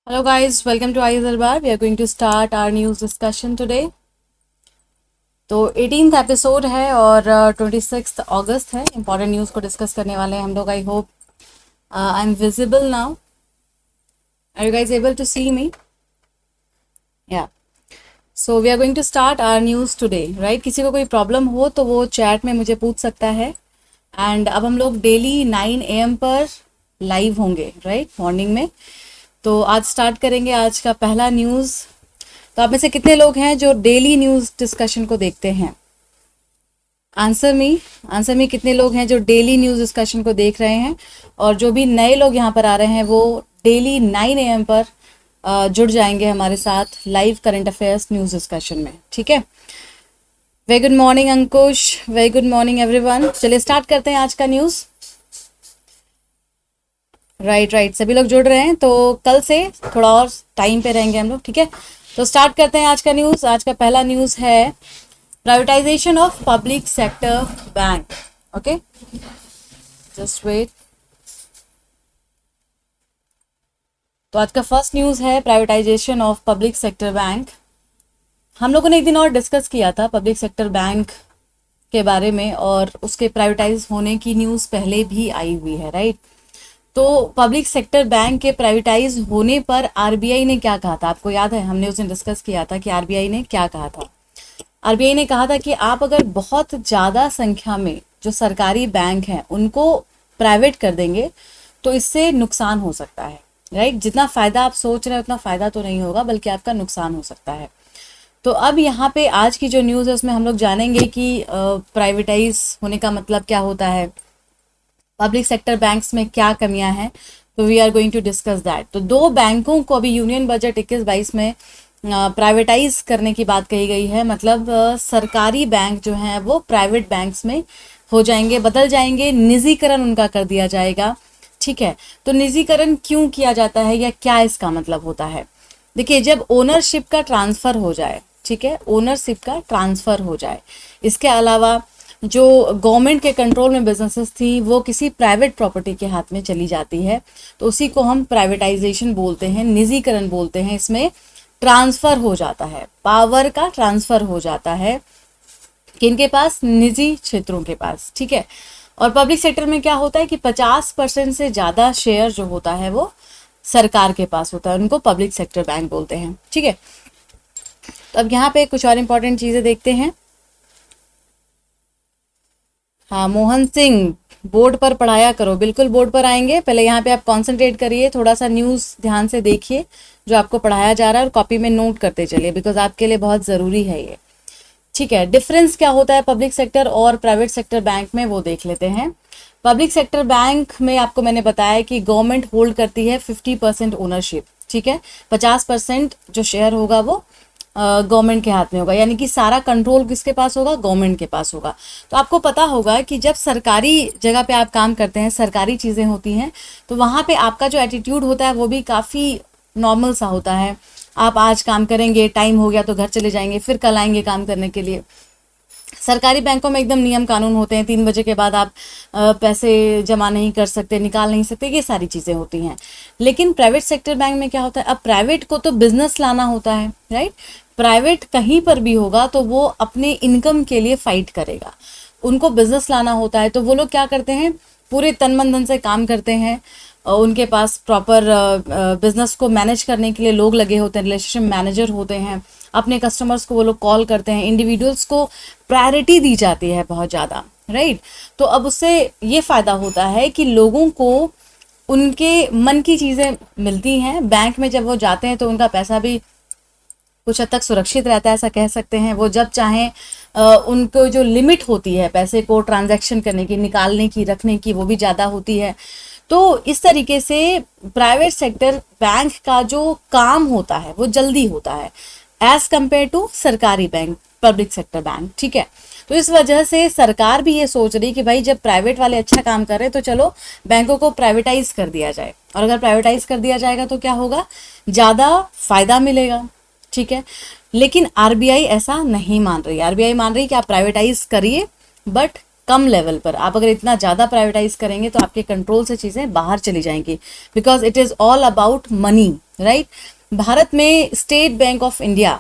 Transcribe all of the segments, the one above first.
Hello guys, welcome to IS Darbar. We are going to start our news discussion today. तो 18th episode है और 26th अगस्त है. Important news को discuss करने वाले हैं हम लोग. I hope I am visible now. Are you guys able to see me? Yeah. So we are going to start our news today, right. किसी को कोई प्रॉब्लम हो तो वो चैट में मुझे पूछ सकता है. एंड अब हम लोग डेली 9 AM पर लाइव होंगे, राइट, मॉर्निंग में. तो आज स्टार्ट करेंगे आज का पहला न्यूज़. तो आप में से कितने लोग हैं जो डेली न्यूज़ डिस्कशन को देखते हैं? आंसर मी कितने लोग हैं जो डेली न्यूज़ डिस्कशन को देख रहे हैं? और जो भी नए लोग यहाँ पर आ रहे हैं वो डेली 9 AM पर जुड़ जाएंगे हमारे साथ live current affairs news discussion में, ठीक है. वेरी गुड मॉर्निंग अंकुश, वेरी गुड मॉर्निंग एवरीवन. चलिए स्टार्ट करते हैं आज का न्यूज़. राइट, सभी लोग जुड़ रहे हैं. तो कल से थोड़ा और टाइम पे रहेंगे हम लोग, ठीक है. तो स्टार्ट करते हैं आज का न्यूज़. आज का पहला न्यूज़ है privatisation of public sector bank. Okay, just wait. तो आज का फर्स्ट न्यूज़ है privatisation of public sector bank. हम लोगों ने एक दिन और डिस्कस किया था पब्लिक सेक्टर बैंक के बारे में और उसके प्राइवेटाइज होने की न्यूज़ पहले भी आई हुई है, राइट. तो पब्लिक सेक्टर बैंक के प्राइवेटाइज होने पर आरबीआई ने क्या कहा था? आपको याद है, हमने उस दिन डिस्कस किया था कि आरबीआई ने क्या कहा था. आरबीआई ने कहा था कि आप अगर बहुत ज़्यादा संख्या में जो सरकारी बैंक हैं उनको प्राइवेट कर देंगे तो इससे नुकसान हो सकता है, राइट. जितना फ़ायदा आप सोच रहे हैं उतना फ़ायदा तो नहीं होगा, बल्कि आपका नुकसान हो सकता है. तो अब यहाँ पे आज की जो न्यूज़ है उसमें हम लोग जानेंगे कि प्राइवेटाइज होने का मतलब क्या होता है, पब्लिक सेक्टर बैंक्स में क्या कमियां हैं. तो we are going to discuss that. तो दो बैंकों को अभी यूनियन बजट 21-22 में प्राइवेटाइज करने की बात कही गई है. मतलब सरकारी बैंक जो हैं वो प्राइवेट बैंक्स में हो जाएंगे, बदल जाएंगे, निजीकरण उनका कर दिया जाएगा, ठीक है. तो निजीकरण क्यों किया जाता है या क्या इसका मतलब होता है? देखिए, जब ओनरशिप का ट्रांसफ़र हो जाए, ठीक है, ओनरशिप का ट्रांसफ़र हो जाए, इसके अलावा जो गवर्नमेंट के कंट्रोल में बिजनेसेस थी वो किसी प्राइवेट प्रॉपर्टी के हाथ में चली जाती है, तो उसी को हम प्राइवेटाइजेशन बोलते हैं, निजीकरण बोलते हैं. इसमें ट्रांसफ़र हो जाता है, पावर का ट्रांसफ़र हो जाता है किनके पास? निजी क्षेत्रों के पास, ठीक है. और पब्लिक सेक्टर में क्या होता है कि 50% से ज़्यादा शेयर जो होता है वो सरकार के पास होता है, उनको पब्लिक सेक्टर बैंक बोलते हैं, ठीक है. तो अब यहाँ पे कुछ और इम्पोर्टेंट चीज़ें देखते हैं. हाँ, मोहन सिंह, बोर्ड पर पढ़ाया करो. बिल्कुल बोर्ड पर आएंगे, पहले यहाँ पे आप कंसंट्रेट करिए, थोड़ा सा न्यूज़ ध्यान से देखिए जो आपको पढ़ाया जा रहा है और कॉपी में नोट करते चलिए, बिकॉज आपके लिए बहुत ज़रूरी है ये, ठीक है. डिफरेंस क्या होता है पब्लिक सेक्टर और प्राइवेट सेक्टर बैंक में, वो देख लेते हैं. पब्लिक सेक्टर बैंक में आपको मैंने बताया कि गवर्नमेंट होल्ड करती है 50% ओनरशिप, ठीक है. 50% जो शेयर होगा वो गवर्नमेंट के हाथ में होगा, यानी कि सारा कंट्रोल किसके पास होगा? गवर्नमेंट के पास होगा. तो आपको पता होगा कि जब सरकारी जगह पे आप काम करते हैं, सरकारी चीज़ें होती हैं, तो वहाँ पे आपका जो एटीट्यूड होता है वो भी काफ़ी नॉर्मल सा होता है. आप आज काम करेंगे, टाइम हो गया तो घर चले जाएंगे, फिर कल आएंगे काम करने के लिए. सरकारी बैंकों में एकदम नियम कानून होते हैं, 3 बजे के बाद आप पैसे जमा नहीं कर सकते, निकाल नहीं सकते, ये सारी चीज़ें होती हैं. लेकिन प्राइवेट सेक्टर बैंक में क्या होता है? अब प्राइवेट को तो बिजनेस लाना होता है, राइट. प्राइवेट कहीं पर भी होगा तो वो अपने इनकम के लिए फाइट करेगा, उनको बिजनेस लाना होता है. तो वो लोग क्या करते हैं? पूरे तन मन धन से काम करते हैं. उनके पास प्रॉपर बिजनेस को मैनेज करने के लिए लोग लगे होते हैं, रिलेशनशिप मैनेजर होते हैं. अपने कस्टमर्स को वो लोग कॉल करते हैं, इंडिविजुअल्स को प्रायोरिटी दी जाती है बहुत ज़्यादा, राइट. तो अब उससे ये फ़ायदा होता है कि लोगों को उनके मन की चीज़ें मिलती हैं. बैंक में जब वो जाते हैं तो उनका पैसा भी कुछ हद तक सुरक्षित रहता है, ऐसा कह सकते हैं. वो जब चाहें उनको जो लिमिट होती है पैसे को ट्रांजैक्शन करने की, निकालने की, रखने की, वो भी ज़्यादा होती है. तो इस तरीके से प्राइवेट सेक्टर बैंक का जो काम होता है वो जल्दी होता है एज कंपेयर टू सरकारी बैंक, पब्लिक सेक्टर बैंक, ठीक है. तो इस वजह से सरकार भी ये सोच रही कि भाई जब प्राइवेट वाले अच्छा काम कर रहे हैं तो चलो बैंकों को प्राइवेटाइज कर दिया जाए. और अगर प्राइवेटाइज कर दिया जाएगा तो क्या होगा? ज़्यादा फायदा मिलेगा, ठीक है. लेकिन आरबीआई ऐसा नहीं मान रही. आरबीआई मान रही कि आप प्राइवेटाइज करिए बट कम लेवल पर। आप अगर इतना ज़्यादा प्राइवेटाइज करेंगे तो आपके कंट्रोल से चीज़ें बाहर चली जाएंगी, because it is all about money, right. Bharat में State Bank of India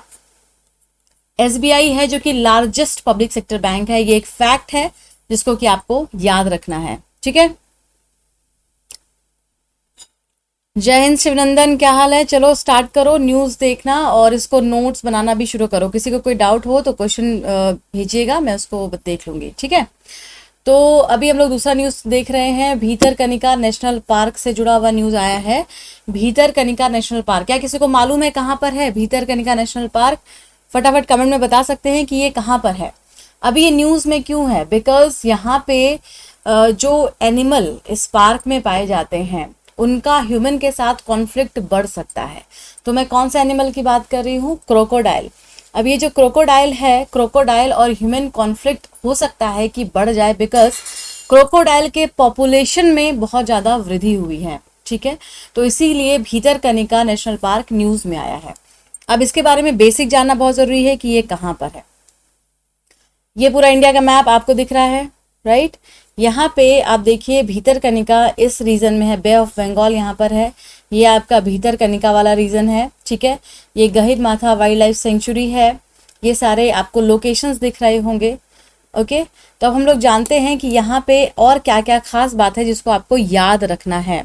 SBI है जो कि लार्जेस्ट पब्लिक सेक्टर बैंक है। ये एक फैक्ट है जिसको कि आपको याद रखना है, ठीक है। जय हिंद शिवनंदन, क्या हाल है? चलो स्टार्ट करो न्यूज़ देखना और इसको नोट्स बनाना भी शुरू करो। किसी को कोई डाउट हो तो क्वेश्चन भेजिएगा, मैं उसको देख लूंगी, ठीक है। तो अभी हम लोग दूसरा न्यूज़ देख रहे हैं। भीतरकनिका नेशनल पार्क से जुड़ा हुआ न्यूज़ आया है। भीतरकनिका नेशनल पार्क, क्या किसी को मालूम है कहाँ पर है भीतरकनिका नेशनल पार्क? फटाफट कमेंट में बता सकते हैं कि ये कहाँ पर है। अभी ये न्यूज़ में क्यों है? बिकॉज यहाँ पे जो एनिमल इस पार्क में पाए जाते हैं उनका ह्यूमन के साथ कॉन्फ्लिक्ट बढ़ सकता है। तो मैं कौन से एनिमल की बात कर रही हूँ? क्रोकोडाइल। अब ये जो क्रोकोडाइल है, क्रोकोडाइल और ह्यूमन कॉन्फ्लिक्ट हो सकता है कि बढ़ जाए, बिकॉज क्रोकोडाइल के पॉपुलेशन में बहुत ज़्यादा वृद्धि हुई है, ठीक है। तो इसीलिए भीतरकनिका नेशनल पार्क न्यूज़ में आया है। अब इसके बारे में बेसिक जानना बहुत ज़रूरी है कि ये कहाँ पर है। ये पूरा इंडिया का मैप आपको दिख रहा है, राइट। यहाँ पे आप देखिए भीतरकनिका इस रीजन में है, बे ऑफ बंगाल यहाँ पर है। ये आपका भीतरकनिका वाला रीजन है, ठीक है। ये गहिरमाथा वाइल्ड लाइफ सेंचुरी है। ये सारे आपको लोकेशंस दिख रहे होंगे, ओके। तो अब हम लोग जानते हैं कि यहाँ पे और क्या क्या खास बात है जिसको आपको याद रखना है।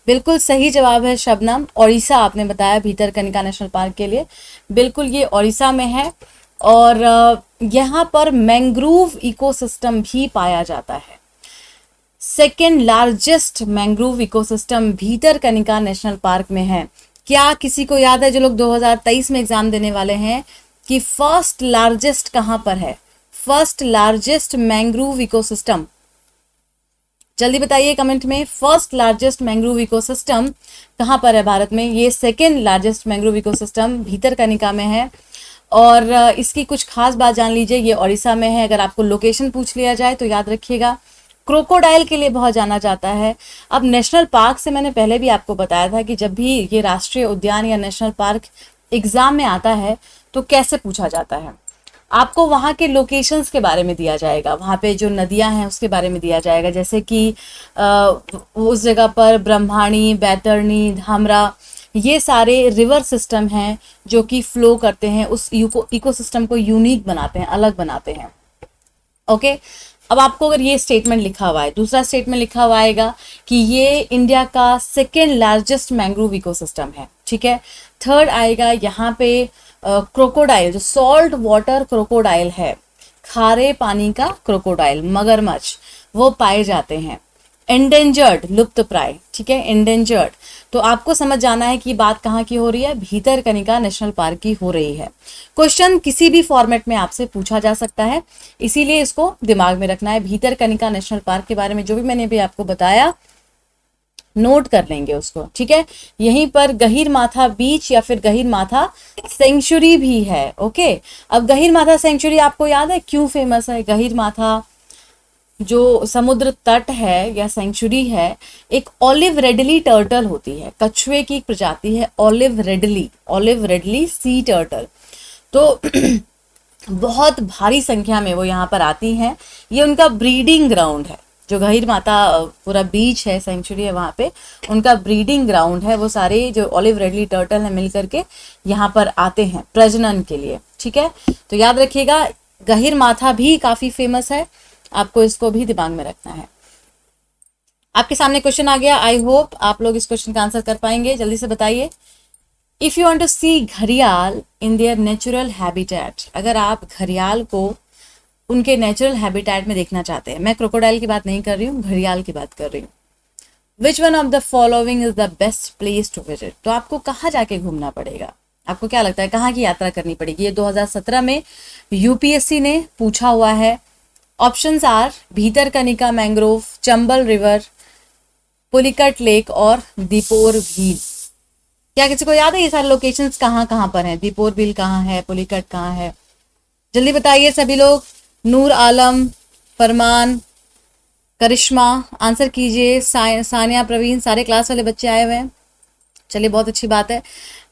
बिल्कुल सही जवाब है शबनम, ओडिशा आपने बताया भीतरकनिका नेशनल पार्क के लिए। बिल्कुल ये ओडिशा में है और यहाँ पर मैंग्रोव इकोसिस्टम भी पाया जाता है। Second largest mangrove ecosystem Bhitarkanika national park में है। क्या किसी को याद है जो लोग 2023 में एग्जाम देने वाले हैं कि फर्स्ट लार्जेस्ट कहाँ पर है? फर्स्ट लार्जेस्ट मैंग्रोव इकोसिस्टम, जल्दी बताइए कमेंट में। फर्स्ट लार्जेस्ट मैंग्रोव इकोसिस्टम कहाँ पर है भारत में? ये second largest mangrove ecosystem Bhitarkanika में है। और इसकी कुछ खास बात जान लीजिए, ये ओडिशा में है। अगर आपको लोकेशन पूछ लिया जाए तो याद रखिएगा। क्रोकोडाइल के लिए बहुत जाना जाता है। अब नेशनल पार्क से मैंने पहले भी आपको बताया था कि जब भी ये राष्ट्रीय उद्यान या नेशनल पार्क एग्जाम में आता है तो कैसे पूछा जाता है। आपको वहाँ के लोकेशंस के बारे में दिया जाएगा, वहाँ पे जो नदियाँ हैं उसके बारे में दिया जाएगा, जैसे कि उस जगह पर ब्रह्माणी, बैतरणी, धामरा, ये सारे रिवर सिस्टम हैं जो कि फ्लो करते हैं, उस इकोसिस्टम को यूनिक बनाते हैं, अलग बनाते हैं, ओके। अब आपको अगर ये स्टेटमेंट लिखा हुआ है, दूसरा स्टेटमेंट लिखा हुआ आएगा कि ये इंडिया का सेकेंड लार्जेस्ट मैंग्रोव इकोसिस्टम है, ठीक है। थर्ड आएगा यहाँ पे क्रोकोडाइल, जो सॉल्ट वाटर क्रोकोडाइल है, खारे पानी का क्रोकोडाइल, मगरमच्छ, वो पाए जाते हैं। एंडेंजर्ड, लुप्त प्राय, ठीक है, एंडेंजर्ड। तो आपको समझ जाना है कि बात कहाँ की हो रही है, भीतरकनिका नेशनल पार्क की हो रही है। क्वेश्चन किसी भी फॉर्मेट में आपसे पूछा जा सकता है, इसीलिए इसको दिमाग में रखना है। भीतरकनिका नेशनल पार्क के बारे में जो भी मैंने अभी आपको बताया नोट कर लेंगे उसको, ठीक है। यहीं पर गहिरमाथा बीच या फिर गहिरमाथा सेंचुरी भी है, ओके। अब गहिरमाथा सेंचुरी आपको याद है क्यों फेमस है? गहिरमाथा जो समुद्र तट है या सेंचुरी है, एक ऑलिव रेडली टर्टल होती है, कछुए की एक प्रजाति है ऑलिव रेडली सी टर्टल। तो बहुत भारी संख्या में वो यहाँ पर आती हैं। ये उनका ब्रीडिंग ग्राउंड है, जो गहिरमाथा पूरा बीच है, सेंचुरी है, वहाँ पे उनका ब्रीडिंग ग्राउंड है। वो सारे जो ऑलिव रेडली टर्टल है मिल करके यहाँ पर आते हैं प्रजनन के लिए, ठीक है। तो याद रखिएगा गहिरमाथा भी काफ़ी फेमस है, आपको इसको भी दिमाग में रखना है। आपके सामने क्वेश्चन आ गया, आई होप आप लोग इस क्वेश्चन का आंसर कर पाएंगे। जल्दी से बताइए। इफ़ यू वांट टू सी घड़ियाल इन देयर नेचुरल हैबिटेट, अगर आप घड़ियाल को उनके नेचुरल हैबिटेट में देखना चाहते हैं, मैं क्रोकोडाइल की बात नहीं कर रही हूँ, घड़ियाल की बात कर रही हूँ। Which one of the following is the best place to visit? तो आपको कहाँ जाके घूमना पड़ेगा? आपको क्या लगता है कहाँ की यात्रा करनी पड़ेगी? ये 2017 में यूपीएससी ने पूछा हुआ है। Options are Bhitarkanika mangrove, Chambal river, Pulicat lake और दीपोर भील। क्या किसी को याद है ये सारे लोकेशंस कहाँ कहाँ पर हैं? दीपोर भील कहाँ है, पुलिकट कहाँ है? जल्दी बताइए सभी लोग। नूर आलम, फरमान, करिश्मा, आंसर कीजिए। सानिया, प्रवीण, सारे क्लास वाले बच्चे आए हुए हैं। चलिए बहुत अच्छी बात है।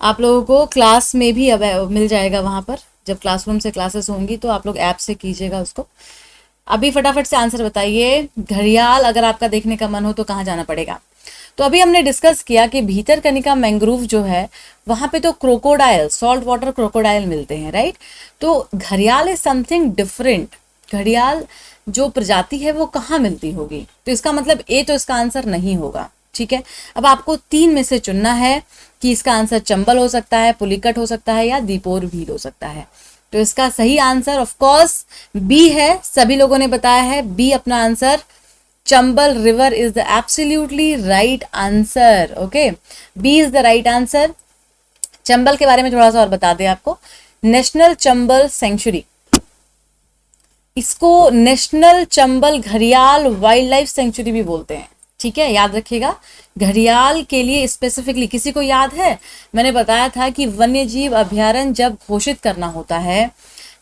आप लोगों को क्लास में भी अब मिल जाएगा वहाँ पर, जब क्लासरूम से क्लासेस होंगी तो आप लोग ऐप से कीजिएगा उसको। अभी फटाफट से आंसर बताइए। घड़ियाल अगर आपका देखने का मन हो तो कहाँ जाना पड़ेगा? तो अभी हमने डिस्कस किया कि भीतरकनिका मैंग्रोव जो है वहां पे तो क्रोकोडाइल, सॉल्ट वाटर क्रोकोडाइल मिलते हैं, राइट? तो घड़ियाल इज समथिंग डिफरेंट। घड़ियाल जो प्रजाति है वो कहाँ मिलती होगी? तो इसका मतलब ए तो इसका आंसर नहीं होगा, ठीक है। अब आपको 3 में से चुनना है कि इसका आंसर चंबल हो सकता है, पुलिकट हो सकता है या दीपोर भील हो सकता है। तो इसका सही आंसर ऑफ कोर्स बी है। सभी लोगों ने बताया है बी अपना answer. Chambal river is the absolutely right answer. Okay, B is the right answer. Chambal के बारे में थोड़ा सा और बता दें आपको। नेशनल चंबल सेंचुरी, इसको नेशनल चंबल घड़ियाल वाइल्ड लाइफ सेंचुरी भी बोलते हैं, ठीक है, याद रखिएगा। घड़ियाल के लिए स्पेसिफिकली, किसी को याद है मैंने बताया था कि वन्य जीव अभ्यारण्य जब घोषित करना होता है,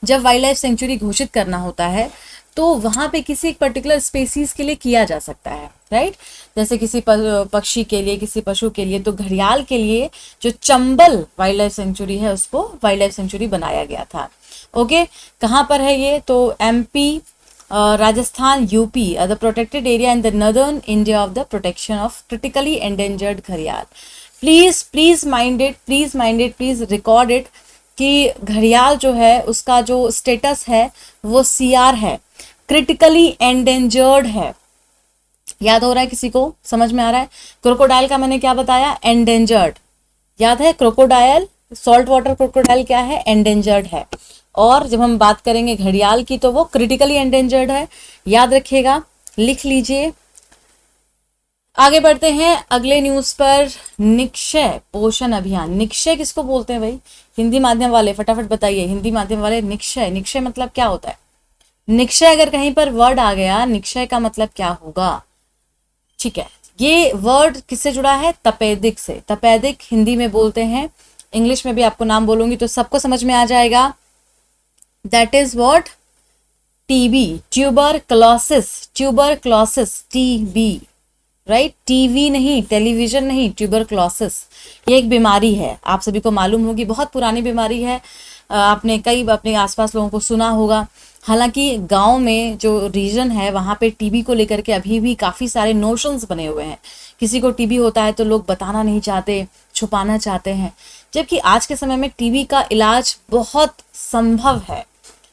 जब वाइल्ड लाइफ सेंचुरी घोषित करना होता है, तो वहां पे किसी एक पर्टिकुलर स्पेसीज के लिए किया जा सकता है, राइट? जैसे किसी पक्षी के लिए, किसी पशु के लिए। तो घड़ियाल के लिए जो चंबल वाइल्ड लाइफ सेंचुरी है उसको वाइल्ड लाइफ सेंचुरी बनाया गया था। ओके, कहाँ पर है ये? तो MP, Rajasthan, UP are the protected area in the northern India of the protection of critically endangered घड़ियाल। Please mind it, please record it कि घड़ियाल जो है उसका जो स्टेटस है वो सीआर है, क्रिटिकली एंडेंजर्ड है। याद हो रहा है किसी को? समझ में आ रहा है? क्रोकोडाइल का मैंने क्या बताया? एंडेंजर्ड। याद है? क्रोकोडाइल, सॉल्ट वाटर क्रोकोडाइल क्या है? एंडेंजर्ड है। और जब हम बात करेंगे घड़ियाल की तो वो क्रिटिकली एंडेंजर्ड है। याद रखिएगा, लिख लीजिए। आगे बढ़ते हैं अगले न्यूज पर। निक्षय पोषण अभियान। निक्षय किसको बोलते हैं भाई? हिंदी माध्यम वाले फटाफट बताइए। हिंदी माध्यम वाले, निक्षय, निक्षय मतलब क्या होता है? निक्षय अगर कहीं पर वर्ड आ गया, निक्षय का मतलब क्या होगा? ठीक है, ये वर्ड किससे जुड़ा है? तपेदिक से। तपेदिक हिंदी में बोलते हैं, इंग्लिश में भी आपको नाम बोलूंगी तो सबको समझ में आ जाएगा। That is what? TB, tuberculosis, tuberculosis, TB, right? TV नहीं, टेलीविजन नहीं, ट्यूबरक्लोसिस ये एक बीमारी है, आप सभी को मालूम होगी, बहुत पुरानी बीमारी है। आपने कई अपने आसपास लोगों को सुना होगा। हालांकि गांव में जो रीजन है वहाँ पे टीबी को लेकर के अभी भी काफ़ी सारे नोशंस बने हुए हैं। किसी को टीबी होता है तो लोग बताना नहीं चाहते, छुपाना चाहते हैं, जबकि आज के समय में टीबी का इलाज बहुत संभव है,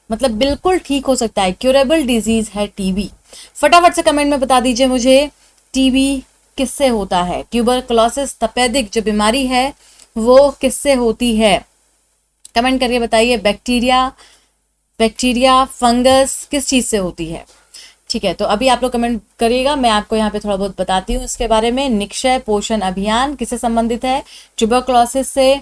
मतलब बिल्कुल ठीक हो सकता है, क्यूरेबल डिजीज है टीबी। फटाफट से कमेंट में बता दीजिए मुझे टीबी किससे होता है? ट्यूबरक्लोसिस, तपेदिक जो बीमारी है वो किससे होती है? कमेंट करके बताइए। बैक्टीरिया, फंगस, किस चीज से होती है? ठीक है, तो अभी आप लोग कमेंट करिएगा, मैं आपको यहाँ पे थोड़ा बहुत बताती हूँ इसके बारे में। निक्षय पोषण अभियान किससे संबंधित है? ट्यूबरक्लोसिस से।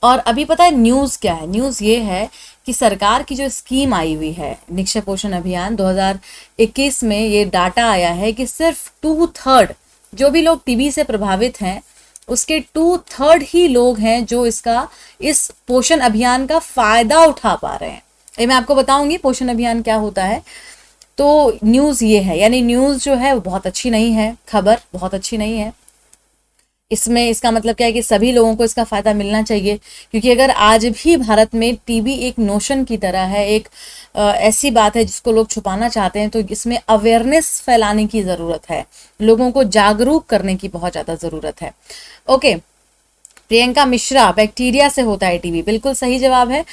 और अभी पता है न्यूज़ क्या है? न्यूज़ ये है कि सरकार की जो स्कीम आई हुई है निक्षय पोषण अभियान 2021 में, ये डाटा आया है कि सिर्फ 2/3 जो भी लोग टीबी से प्रभावित हैं उसके 2/3 ही लोग हैं जो इस पोषण अभियान का फायदा उठा पा रहे हैं। ये मैं आपको बताऊंगी पोषण अभियान क्या होता है। तो न्यूज़ ये है, यानी न्यूज़ जो है वो बहुत अच्छी नहीं है, खबर बहुत अच्छी नहीं है। इसमें इसका मतलब क्या है कि सभी लोगों को इसका फायदा मिलना चाहिए, क्योंकि अगर आज भी भारत में टीबी एक नोशन की तरह है, एक ऐसी बात है जिसको लोग छुपाना चाहते हैं, तो इसमें अवेयरनेस फैलाने की ज़रूरत है, लोगों को जागरूक करने की बहुत ज़्यादा ज़रूरत है। ओके, प्रियंका मिश्रा, बैक्टीरिया से होता है टीबी, बिल्कुल सही जवाब है।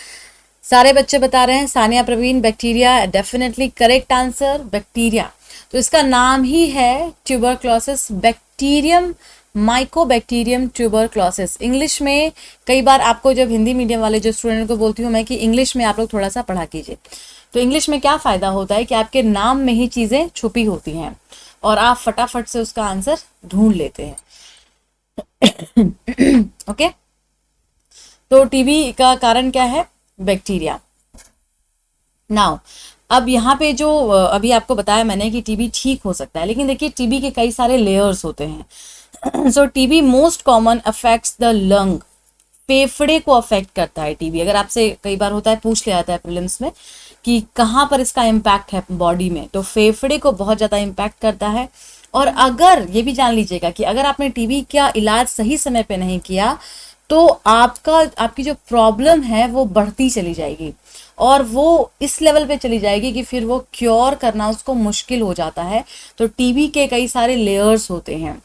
सारे बच्चे बता रहे हैं। Sania Praveen, bacteria, definitely correct answer, bacteria. तो इसका नाम ही है tuberculosis bacterium, mycobacterium tuberculosis. English में कई बार आपको, जब हिंदी मीडियम वाले जो स्टूडेंट को बोलती हूँ मैं कि इंग्लिश में आप लोग थोड़ा सा पढ़ा कीजिए, तो इंग्लिश में क्या फ़ायदा होता है कि आपके नाम में ही चीज़ें छुपी होती हैं और आप फटाफट से उसका आंसर ढूंढ लेते हैं। ओके, तो टीबी का कारण क्या है? बैक्टीरिया। नाउ अब यहाँ पे जो अभी आपको बताया मैंने कि टीबी ठीक हो सकता है, लेकिन देखिए टीबी के कई सारे लेयर्स होते हैं। So TB most common affects the lung, फेफड़े को अफेक्ट करता है टीबी। अगर आपसे कई बार होता है, पूछ लिया जाता है प्रीलिम्स में कि कहाँ पर इसका इम्पैक्ट है बॉडी में, तो फेफड़े को बहुत ज़्यादा इम्पैक्ट करता है। और अगर ये भी जान लीजिएगा कि अगर आपने टीबी का इलाज सही समय पे नहीं किया तो आपकी जो प्रॉब्लम है वो बढ़ती चली जाएगी और वो इस लेवल पे चली जाएगी कि फिर वो क्योर करना उसको मुश्किल हो जाता है। तो टीबी के कई सारे लेयर्स होते हैं।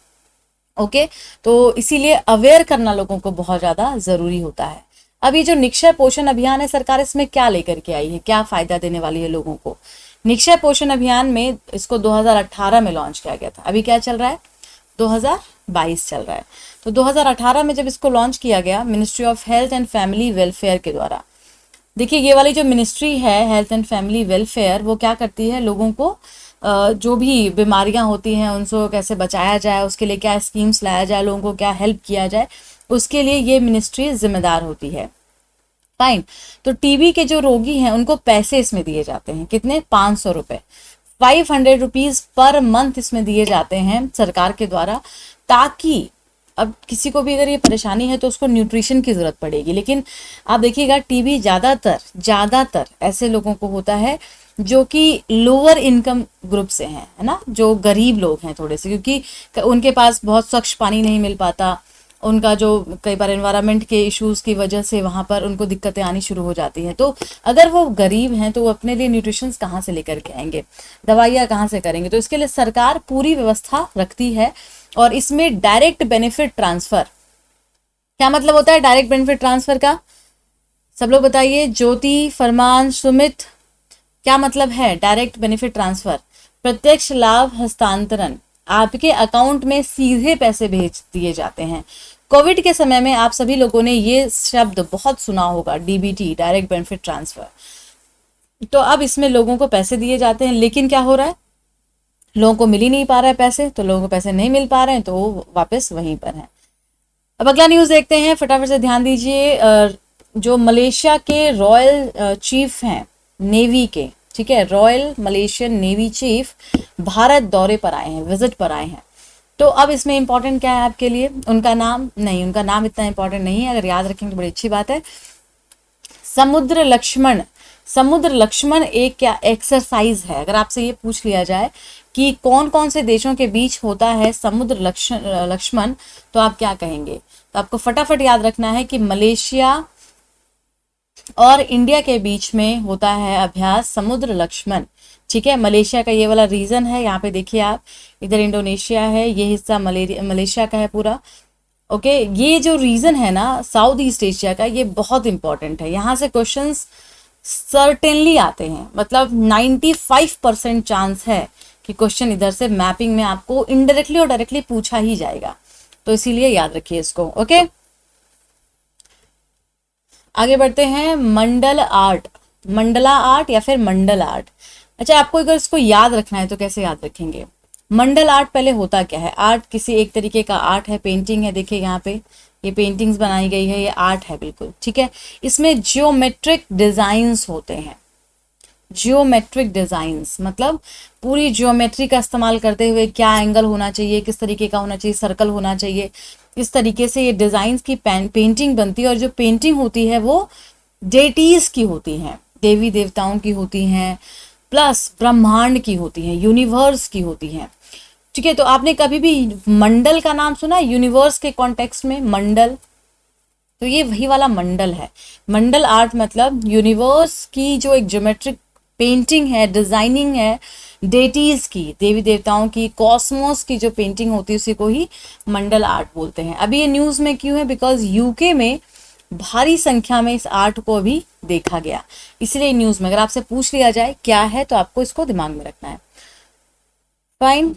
ओके, तो इसीलिए अवेयर करना लोगों को बहुत ज़्यादा ज़रूरी होता है। अब ये जो निक्षय पोषण अभियान है, सरकार इसमें क्या लेकर के आई है, क्या फ़ायदा देने वाली है लोगों को? निक्षय पोषण अभियान में इसको 2018 में लॉन्च किया गया था। अभी क्या चल रहा है? 2022 चल रहा है। तो 2018 में जब इसको लॉन्च किया गया ministry of health and family welfare के द्वारा, देखिए ये वाली जो मिनिस्ट्री है हेल्थ एंड फैमिली वेलफेयर, वो क्या करती है, लोगों को जो भी बीमारियां होती हैं उनको कैसे बचाया जाए, उसके लिए क्या स्कीम्स लाया जाए, लोगों को क्या हेल्प किया जाए, उसके लिए ये मिनिस्ट्री जिम्मेदार होती है। फाइन। तो टीबी के जो रोगी हैं उनको पैसे इसमें दिए जाते हैं, कितने? 500 रुपये, 500 रुपीज पर मंथ इसमें दिए जाते हैं सरकार के द्वारा, ताकि अब किसी को भी अगर ये परेशानी है तो उसको न्यूट्रिशन की ज़रूरत पड़ेगी। लेकिन आप देखिएगा टीबी ज़्यादातर ऐसे लोगों को होता है जो कि लोअर इनकम ग्रुप से हैं, है ना, जो गरीब लोग हैं थोड़े से, क्योंकि उनके पास बहुत स्वच्छ पानी नहीं मिल पाता, उनका जो कई बार एनवायरनमेंट के इश्यूज़ की वजह से वहाँ पर उनको दिक्कतें आनी शुरू हो जाती हैं। तो अगर वो गरीब हैं तो वो अपने लिए न्यूट्रिशंस कहाँ से लेकर के आएंगे, दवाइयाँ कहाँ से करेंगे? तो इसके लिए सरकार पूरी व्यवस्था रखती है। और इसमें डायरेक्ट बेनिफिट ट्रांसफ़र, क्या मतलब होता है डायरेक्ट बेनिफिट ट्रांसफ़र का? सब लोग बताइए, ज्योति, फरमान, सुमित, क्या मतलब है डायरेक्ट बेनिफिट ट्रांसफ़र? प्रत्यक्ष लाभ हस्तांतरण, आपके अकाउंट में सीधे पैसे भेज दिए जाते हैं। कोविड के समय में आप सभी लोगों ने ये शब्द बहुत सुना होगा, डीबीटी, डायरेक्ट बेनिफिट ट्रांसफ़र। तो अब इसमें लोगों को पैसे दिए जाते हैं, लेकिन क्या हो रहा है, लोगों को मिल ही नहीं पा रहा है पैसे, तो लोगों को पैसे नहीं मिल पा रहे हैं तो वो वापस वहीं पर हैं। अब अगला न्यूज़ देखते हैं, फटाफट से ध्यान दीजिए। जो मलेशिया के रॉयल चीफ हैं नेवी के, ठीक है, royal Malaysian navy chief Bharat दौरे पर आए हैं, विजिट पर आए हैं। तो अब इसमें इंपॉर्टेंट क्या है आपके लिए? उनका नाम नहीं, उनका नाम इतना इंपॉर्टेंट नहीं है, अगर याद रखेंगे तो बड़ी अच्छी बात है। समुद्र लक्ष्मण एक क्या एक्सरसाइज है? अगर आपसे ये पूछ लिया जाए कि कौन कौन से देशों के बीच होता है समुद्र लक्ष्मण, तो आप क्या कहेंगे? तो आपको फटाफट याद रखना है कि मलेशिया और इंडिया के बीच में होता है अभ्यास समुद्र लक्ष्मण, ठीक है। मलेशिया का ये वाला रीजन है, यहाँ पे देखिए आप, इधर इंडोनेशिया है, ये हिस्सा मलेशिया का है पूरा। ओके, ये जो रीजन है ना साउथ ईस्ट एशिया का, ये बहुत इंपॉर्टेंट है। यहाँ से क्वेश्चंस सर्टेनली आते हैं, मतलब 95% चांस है कि क्वेश्चन इधर से मैपिंग में आपको इनडायरेक्टली और डायरेक्टली पूछा ही जाएगा, तो इसीलिए याद रखिए इसको। ओके, आगे बढ़ते हैं। मंडला आर्ट या फिर मंडल आर्ट। अच्छा, आपको अगर इसको याद रखना है तो कैसे याद रखेंगे? मंडल आर्ट पहले होता क्या है? आर्ट किसी एक तरीके का आर्ट है, पेंटिंग है, देखिए यहाँ पे ये पेंटिंग्स बनाई गई है, ये आर्ट है बिल्कुल, ठीक है। इसमें जियोमेट्रिक डिजाइन्स होते हैं। जियोमेट्रिक डिजाइन्स मतलब पूरी जियोमेट्री का इस्तेमाल करते हुए क्या एंगल होना चाहिए, किस तरीके का होना चाहिए, सर्कल होना चाहिए, इस तरीके से ये डिजाइन्स की पेंटिंग बनती है। और जो पेंटिंग होती है वो डेटीज की होती हैं, देवी देवताओं की होती हैं, प्लस ब्रह्मांड की होती हैं, यूनिवर्स की होती हैं, ठीक है। तो आपने कभी भी मंडल का नाम सुना यूनिवर्स के कॉन्टेक्स्ट में? मंडल, तो ये वही वाला मंडल है। मंडल आर्ट मतलब यूनिवर्स की जो एक ज्योमेट्रिक पेंटिंग है, डिजाइनिंग है, डेटीज की, देवी देवताओं की, कॉस्मोस की जो पेंटिंग होती है उसी को ही मंडल आर्ट बोलते हैं। अभी ये न्यूज़ में क्यों है? बिकॉज यूके में भारी संख्या में इस आर्ट को अभी देखा गया, इसलिए न्यूज़ में। अगर आपसे पूछ लिया जाए क्या है तो आपको इसको दिमाग में रखना है। फाइन,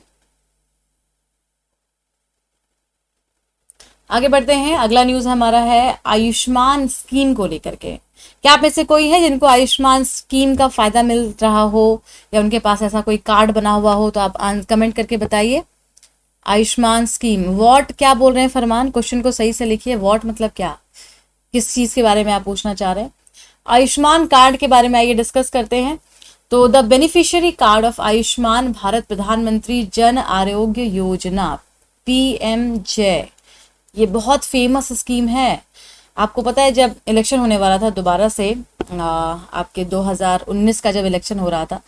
आगे बढ़ते हैं। अगला न्यूज़ हमारा है आयुष्मान स्कीम को लेकर के। क्या आप में से कोई है जिनको आयुष्मान स्कीम का फायदा मिल रहा हो या उनके पास ऐसा कोई कार्ड बना हुआ हो? तो आप कमेंट करके बताइए। आयुष्मान स्कीम, वॉट क्या बोल रहे हैं फरमान? क्वेश्चन को सही से लिखिए। वॉट मतलब क्या, किस चीज़ के बारे में आप पूछना चाह रहे हैं? आयुष्मान कार्ड के बारे में आइए डिस्कस करते हैं। तो the beneficiary card of Ayushman Bharat प्रधानमंत्री जन आरोग्य योजना PMJ, ये बहुत फेमस स्कीम है। आपको पता है जब इलेक्शन होने वाला था दोबारा से, आपके 2019 का जब इलेक्शन हो रहा था,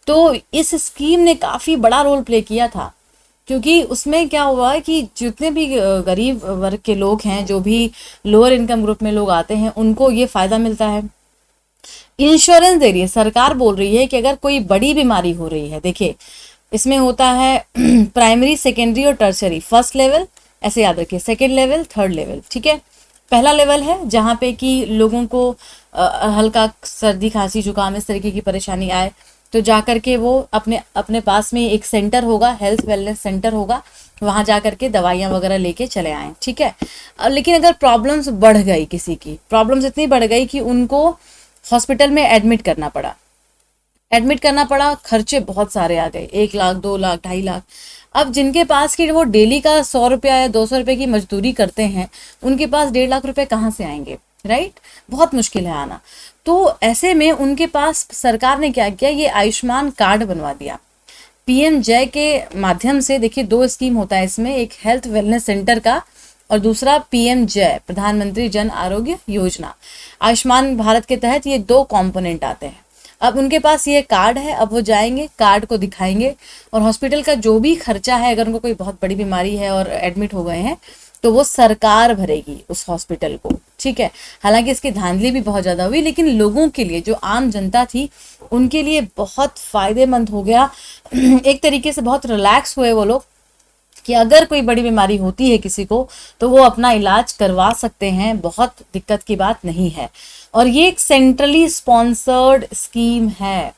तो इस स्कीम ने काफ़ी बड़ा रोल प्ले किया था, क्योंकि उसमें क्या हुआ है कि जितने भी गरीब वर्ग के लोग हैं, जो भी लोअर इनकम ग्रुप में लोग आते हैं, उनको ये फायदा मिलता है। इंश्योरेंस दे रही है सरकार, बोल रही है कि अगर कोई बड़ी बीमारी हो रही है, देखिए इसमें होता है प्राइमरी, सेकेंडरी और टर्सरी। फर्स्ट लेवल ऐसे याद रखिए, सेकेंड लेवल, थर्ड लेवल, ठीक है। पहला लेवल है जहाँ पे कि लोगों को हल्का सर्दी खांसी जुकाम इस तरीके की परेशानी आए तो जा कर के वो अपने अपने पास में एक सेंटर होगा, हेल्थ वेलनेस सेंटर होगा, वहाँ जा कर के दवाइयाँ वगैरह लेके चले आएँ, ठीक है। लेकिन अगर प्रॉब्लम्स बढ़ गई, किसी की प्रॉब्लम्स इतनी बढ़ गई कि उनको हॉस्पिटल में एडमिट करना पड़ा, खर्चे बहुत सारे आ गए, 1 लाख, 2 लाख, 2.5 लाख। अब जिनके पास की वो डेली का 100 रुपया या 200 रुपये की मजदूरी करते हैं, उनके पास 1.5 लाख रुपए कहाँ से आएंगे, राइट? बहुत मुश्किल है आना। तो ऐसे में उनके पास सरकार ने क्या किया, ये आयुष्मान कार्ड बनवा दिया पीएम जय के माध्यम से। देखिए 2 स्कीम होता है इसमें, एक हेल्थ वेलनेस सेंटर का और दूसरा पीएम जय, प्रधानमंत्री जन आरोग्य योजना। आयुष्मान भारत के तहत ये 2 कंपोनेंट आते हैं। अब उनके पास ये कार्ड है, अब वो जाएंगे, कार्ड को दिखाएंगे और हॉस्पिटल का जो भी खर्चा है, अगर उनको कोई बहुत बड़ी बीमारी है और एडमिट हो गए हैं, तो वो सरकार भरेगी उस हॉस्पिटल को, ठीक है। हालांकि इसकी धांधली भी बहुत ज़्यादा हुई, लेकिन लोगों के लिए, जो आम जनता थी, उनके लिए बहुत फायदेमंद हो गया। एक तरीके से बहुत रिलैक्स हुए वो लोग कि अगर कोई बड़ी बीमारी होती है किसी को, तो वो अपना इलाज करवा सकते हैं, बहुत दिक्कत की बात नहीं है। और ये एक सेंट्रली स्पॉन्सर्ड स्कीम है।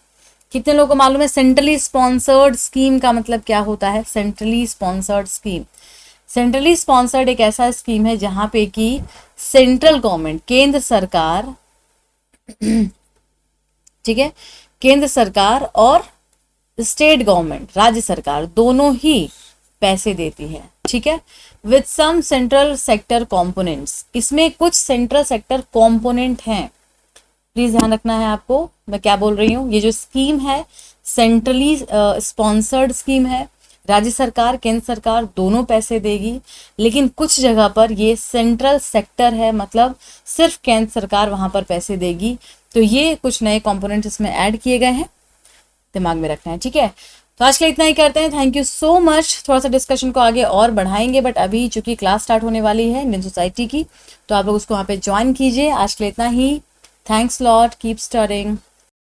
कितने लोगों को मालूम है सेंट्रली स्पॉन्सर्ड स्कीम का मतलब क्या होता है? Centrally sponsored scheme, centrally sponsored एक ऐसा स्कीम है जहां पे कि सेंट्रल गवर्नमेंट, केंद्र सरकार, ठीक है, केंद्र सरकार और स्टेट गवर्नमेंट, राज्य सरकार, दोनों ही पैसे देती है, ठीक है, with some central sector components. इसमें कुछ सेंट्रल सेक्टर कंपोनेंट हैं, प्लीज ध्यान रखना है आपको मैं क्या बोल रही हूँ। ये जो स्कीम है सेंट्रली स्पॉन्सर्ड स्कीम है, राज्य सरकार, केंद्र सरकार दोनों पैसे देगी, लेकिन कुछ जगह पर ये सेंट्रल सेक्टर है, मतलब सिर्फ केंद्र सरकार वहां पर पैसे देगी। तो ये कुछ नए कंपोनेंट्स इसमें ऐड किए गए हैं, दिमाग में रखना है, ठीक है। तो आज के लिए इतना ही करते हैं। Thank you so much. थोड़ा सा डिस्कशन को आगे और बढ़ाएंगे, बट अभी चूंकि क्लास स्टार्ट होने वाली है इंडियन सोसाइटी की, तो आप लोग उसको वहाँ पे ज्वाइन कीजिए। आज के लिए इतना ही। Thanks lot, keep studying.